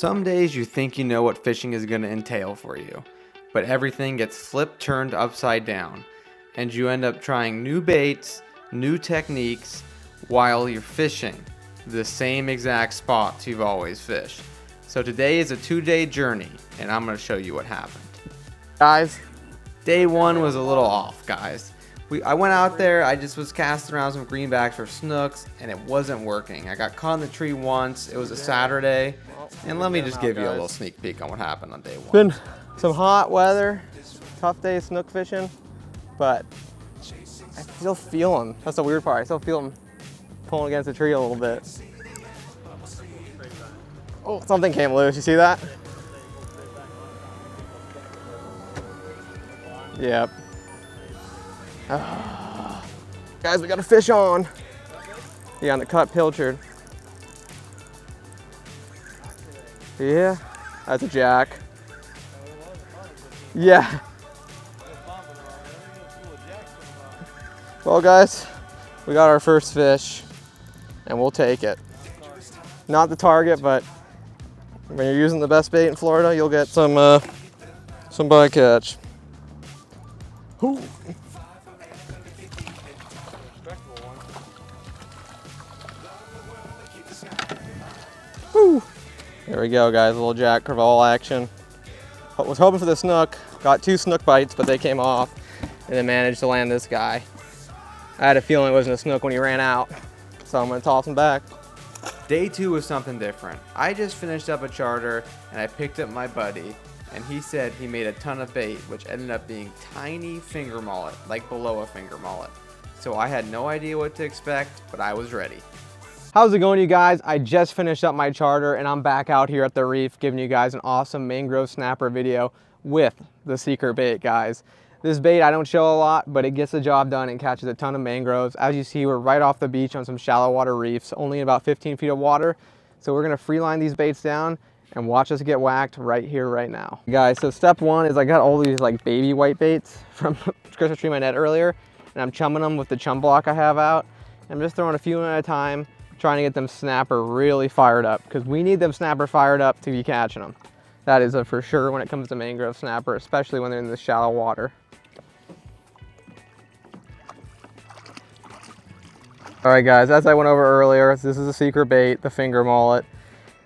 Some days you think you know what fishing is going to entail for you, but everything gets flipped, turned upside down, and you end up trying new baits, new techniques, while you're fishing the same exact spots you've always fished. So today is a 2-day journey, and I'm going to show you what happened. Guys, day one was a little off, guys. I went out there, I just was casting around some greenbacks or snooks, and it wasn't working. I got caught in the tree once. It was a Saturday, and let me just give you a little sneak peek on what happened on day one. Been some hot weather, tough day snook fishing, but I still feel them. That's the weird part. I still feel them pulling against the tree a little bit. Oh, something came loose. You see that? Yep. Guys, we got a fish on. Yeah, on the cut pilchard. Yeah, that's a jack. Yeah. Well, guys, we got our first fish, and we'll take it. Not the target, but when you're using the best bait in Florida, you'll get some bycatch. Ooh. Woo. There we go, guys, a little jack crevalle action. Was hoping for the snook, got 2 snook bites, but they came off, and then managed to land this guy. I had a feeling it wasn't a snook when he ran out, so I'm gonna toss him back. Day 2 was something different. I just finished up a charter, and I picked up my buddy, and he said he made a ton of bait, which ended up being tiny finger mullet, like below a finger mullet. So I had no idea what to expect, but I was ready. How's it going, you guys? I just finished up my charter and I'm back out here at the reef giving you guys an awesome mangrove snapper video with the secret bait, guys. This bait I don't show a lot, but it gets the job done and catches a ton of mangroves. As you see, we're right off the beach on some shallow water reefs, only in about 15 feet of water. So we're gonna free line these baits down and watch us get whacked right here, right now. Guys, so step one is I got all these like baby white baits from Christmas tree my net earlier, and I'm chumming them with the chum block I have out. I'm just throwing a few in at a time, trying to get them snapper really fired up, because we need them snapper fired up to be catching them. That is a for sure when it comes to mangrove snapper, especially when they're in the shallow water. All right, guys, as I went over earlier, this is a secret bait, the finger mullet,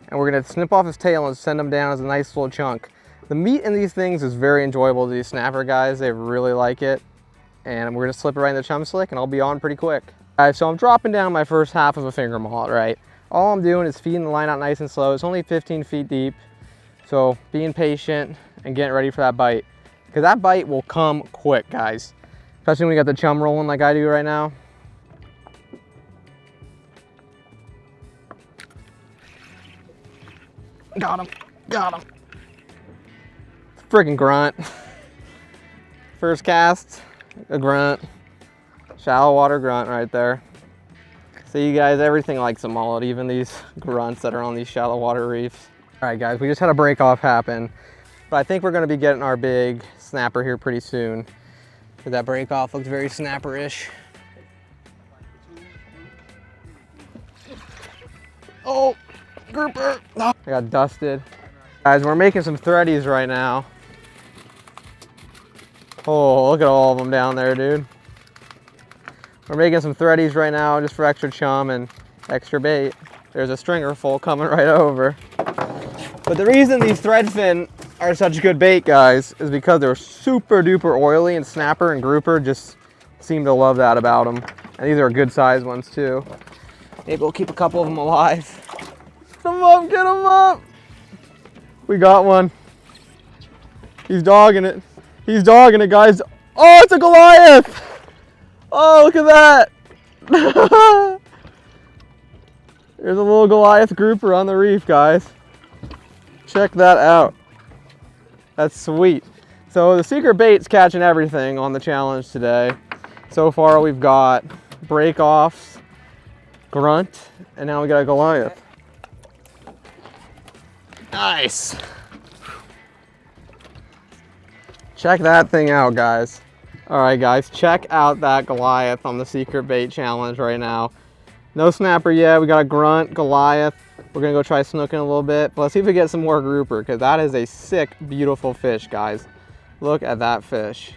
and we're gonna snip off his tail and send him down as a nice little chunk. The meat in these things is very enjoyable to these snapper guys. They really like it, and we're gonna slip it right in the chum slick, and I'll be on pretty quick. All right, so I'm dropping down my first half of a finger mullet, right? All I'm doing is feeding the line out nice and slow. It's only 15 feet deep. So being patient and getting ready for that bite, because that bite will come quick, guys. Especially when you got the chum rolling like I do right now. Got him, got him. Freaking grunt. First cast, a grunt. Shallow water grunt right there. So you guys, everything likes a mullet, even these grunts that are on these shallow water reefs. All right, guys, we just had a break off happen, but I think we're gonna be getting our big snapper here pretty soon. That break off looks very snapper-ish. Oh, grouper. Oh, I got dusted. Guys, we're making some threadies right now. Oh, look at all of them down there, dude. We're making some threadies right now just for extra chum and extra bait. There's a stringer full coming right over. But the reason these threadfin are such good bait, guys, is because they're super duper oily, and snapper and grouper just seem to love that about them. And these are good sized ones too. Maybe we'll keep a couple of them alive. Get them up, get them up. We got one. He's dogging it. He's dogging it, guys. Oh, it's a Goliath. Oh, look at that. There's a little Goliath grouper on the reef, guys. Check that out. That's sweet. So the secret bait's catching everything on the challenge today. So far we've got break-offs, grunt, and now we got a Goliath. Nice. Check that thing out, guys. All right, guys, check out that Goliath on the secret bait challenge right now. No snapper yet. We got a grunt, Goliath, We're gonna go try snooking a little bit, but let's see if we get some more grouper, because that is a sick, beautiful fish, guys. Look at that fish.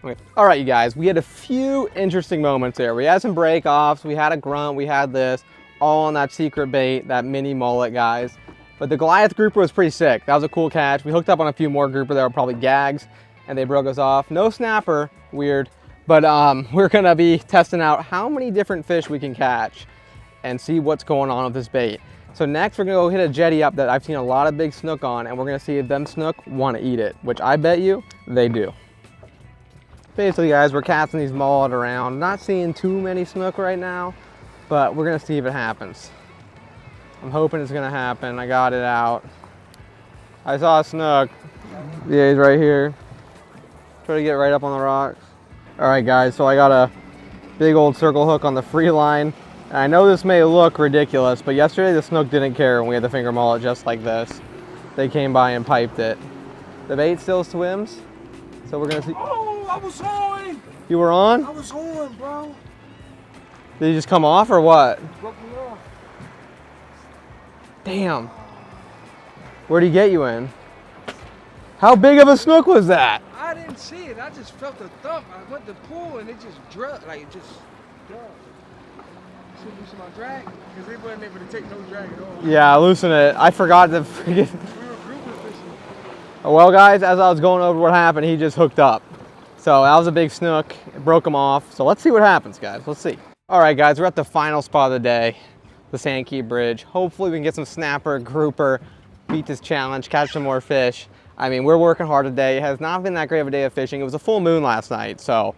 Okay. All right, you guys, we had a few interesting moments there. We had some break-offs, we had a grunt, we had this, all on that secret bait, that mini mullet, guys. But the Goliath grouper was pretty sick. That was a cool catch. We hooked up on a few more grouper that were probably gags, and they broke us off. No snapper, weird. But we're gonna be testing out how many different fish we can catch and see what's going on with this bait. So next we're gonna go hit a jetty up that I've seen a lot of big snook on, and we're gonna see if them snook wanna eat it, which I bet you they do. Basically, guys, we're casting these mullet around. Not seeing too many snook right now, but we're gonna see if it happens. I'm hoping it's gonna happen. I got it out. I saw a snook. Yeah, he's right here. Try to get right up on the rocks. All right, guys, so I got a big old circle hook on the free line. And I know this may look ridiculous, but yesterday the snook didn't care when we had the finger mullet just like this. They came by and piped it. The bait still swims, so we're gonna see. Oh, I was on! You were on? I was on, bro. Did you just come off or what? Broke me off. Damn. Where'd he get you in? How big of a snook was that? I didn't see it. I just felt the thump. I went to pull and it just dropped. Like, it just dropped. Should loosen my drag because they weren't able to take no drag at all. Yeah, loosen it. I forgot to forget. We were grouper fishing. Well, guys, as I was going over what happened, he just hooked up. So that was a big snook. It broke him off. So let's see what happens, guys. Let's see. All right, guys, we're at the final spot of the day, the Sand Key Bridge. Hopefully we can get some snapper, grouper, beat this challenge, catch some more fish. I mean, we're working hard today. It has not been that great of a day of fishing. It was a full moon last night, so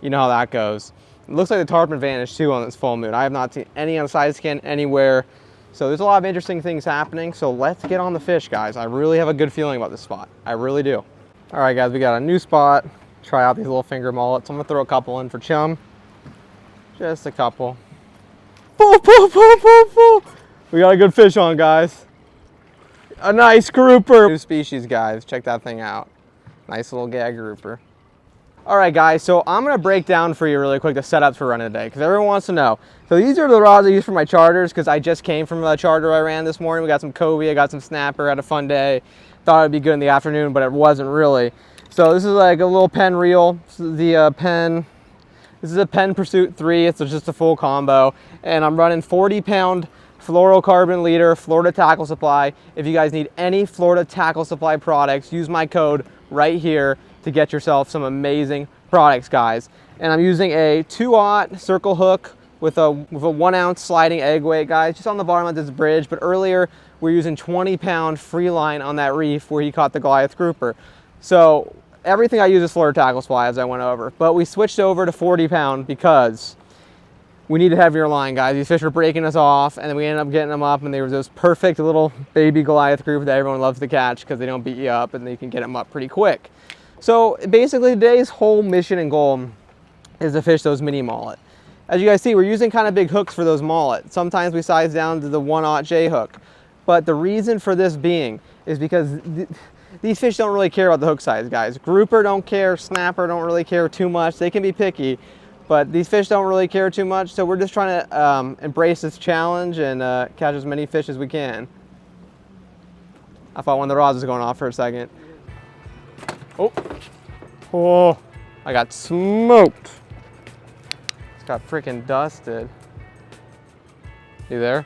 you know how that goes. It looks like the tarpon vanished too on this full moon. I have not seen any on side skin anywhere. So there's a lot of interesting things happening. So let's get on the fish, guys. I really have a good feeling about this spot. I really do. All right, guys, we got a new spot. Try out these little finger mullets. I'm gonna throw a couple in for chum. Just a couple. Pull, pull, pull, pull, pull. We got a good fish on, guys. A nice grouper. New species, guys. Check that thing out. Nice little gag grouper. All right, guys, so I'm gonna break down for you really quick the setups for running today, because everyone wants to know. So these are the rods I use for my charters, because I just came from a charter I ran this morning. We got some covey, I got some snapper, had a fun day. Thought it'd be good in the afternoon, but it wasn't really. So this is like a little Penn reel. This is the Penn. This is a Penn Pursuit 3. It's just a full combo, and I'm running 40-pound fluorocarbon leader Florida Tackle Supply. If you guys need any Florida Tackle Supply products, use my code right here to get yourself some amazing products, guys. And I'm using a 2/0 circle hook with a 1 ounce sliding egg weight, guys, just on the bottom of this bridge. But earlier we were using 20-pound free line on that reef where he caught the Goliath grouper. So everything I use is Florida Tackle Supply, as I went over. But we switched over to 40-pound because we needed heavier line, guys. These fish were breaking us off, and then we ended up getting them up, and they were those perfect little baby Goliath grouper that everyone loves to catch because they don't beat you up and you can get them up pretty quick. So basically today's whole mission and goal is to fish those mini mullet. As you guys see, we're using kind of big hooks for those mullet. Sometimes we size down to the 1/0 J hook. But the reason for this being is because these fish don't really care about the hook size, guys. Grouper don't care, snapper don't really care too much. They can be picky, but these fish don't really care too much. So we're just trying to embrace this challenge and catch as many fish as we can. I thought one of the rods was going off for a second. Oh, I got smoked. It's got freaking dusted. You there?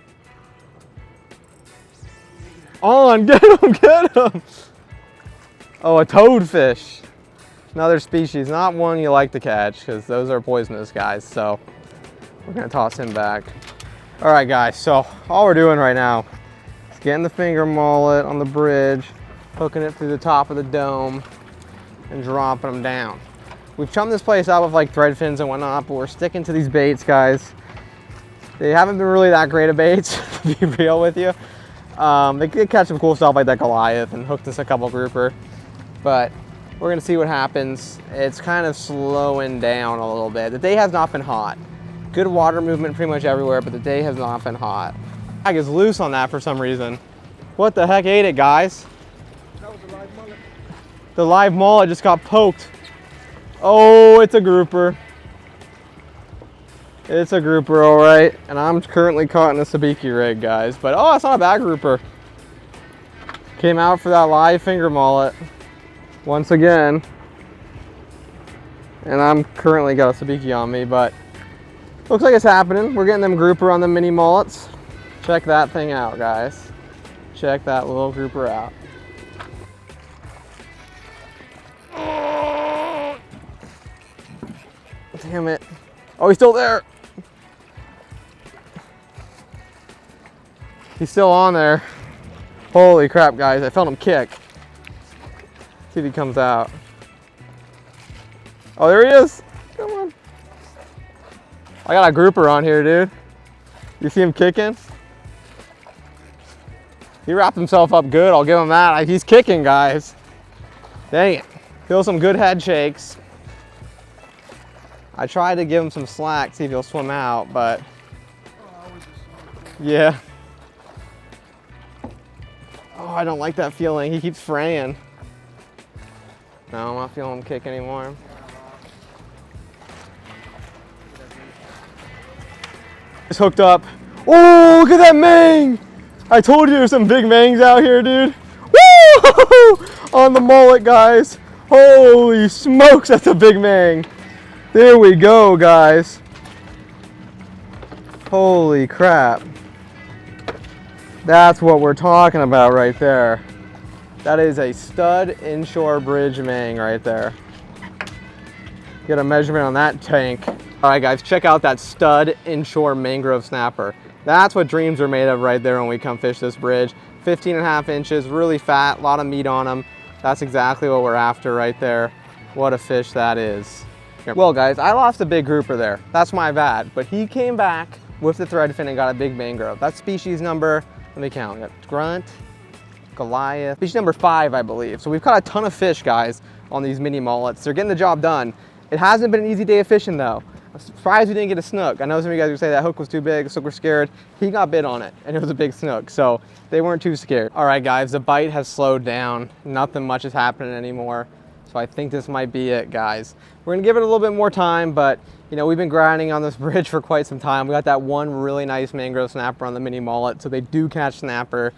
On, get him, get him. Oh, a toadfish. Another species, not one you like to catch because those are poisonous, guys. So we're gonna toss him back. All right, guys, so all we're doing right now is getting the finger mullet on the bridge, hooking it through the top of the dome, and dropping them down. We've chummed this place out with like thread fins and whatnot, but we're sticking to these baits, guys. They haven't been really that great of baits, to be real with you. They did catch some cool stuff like that Goliath and hooked us a couple grouper, but we're gonna see what happens. It's kind of slowing down a little bit. The day has not been hot. Good water movement pretty much everywhere, but the day has not been hot. I is loose on that for some reason. What the heck ate it, guys? That was a live mullet. The live mullet just got poked. Oh, it's a grouper. It's a grouper, all right. And I'm currently caught in a sabiki rig, guys. But, oh, it's not a bad grouper. Came out for that live finger mullet once again. And I'm currently got a sabiki on me, but looks like it's happening. We're getting them grouper on the mini mullets. Check that thing out, guys. Check that little grouper out. Damn it. Oh, he's still there. He's still on there. Holy crap, guys. I felt him kick. See if he comes out. Oh, there he is. Come on. I got a grouper on here, dude. You see him kicking? He wrapped himself up good. I'll give him that. He's kicking, guys. Dang it. Feel some good head shakes. I tried to give him some slack, see if he'll swim out, but yeah. Oh, I don't like that feeling. He keeps fraying. No, I'm not feeling him kick anymore. It's hooked up. Oh, look at that mang! I told you there's some big mangs out here, dude. Woo! On the mullet, guys. Holy smokes, that's a big mang. There we go, guys. Holy crap. That's what we're talking about right there. That is a stud inshore bridge mang right there. Get a measurement on that tank. All right, guys, check out that stud inshore mangrove snapper. That's what dreams are made of right there when we come fish this bridge. 15.5 inches, really fat, a lot of meat on them. That's exactly what we're after right there. What a fish that is. Well, guys, I lost a big grouper there. That's my bad, but he came back with the threadfin and got a big mangrove. That's species number, let me count it, grunt, Goliath, species number 5, I believe. So we've caught a ton of fish, guys, on these mini mullets. They're getting the job done. It hasn't been an easy day of fishing, though. I'm surprised we didn't get a snook. I know some of you guys would say that hook was too big, so we're scared. He got bit on it, and it was a big snook, so they weren't too scared. All right, guys, the bite has slowed down. Nothing much is happening anymore, so I think this might be it, guys. We're gonna give it a little bit more time, but you know, we've been grinding on this bridge for quite some time. We got that one really nice mangrove snapper on the mini mullet, so they do catch snapper.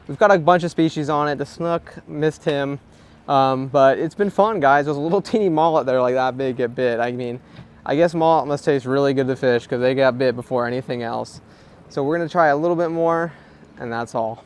We've got a bunch of species on it. The snook missed him, but it's been fun, guys. There's a little teeny mullet there like that big get bit. I mean, I guess mullet must taste really good to fish because they got bit before anything else. So we're gonna try a little bit more, and that's all.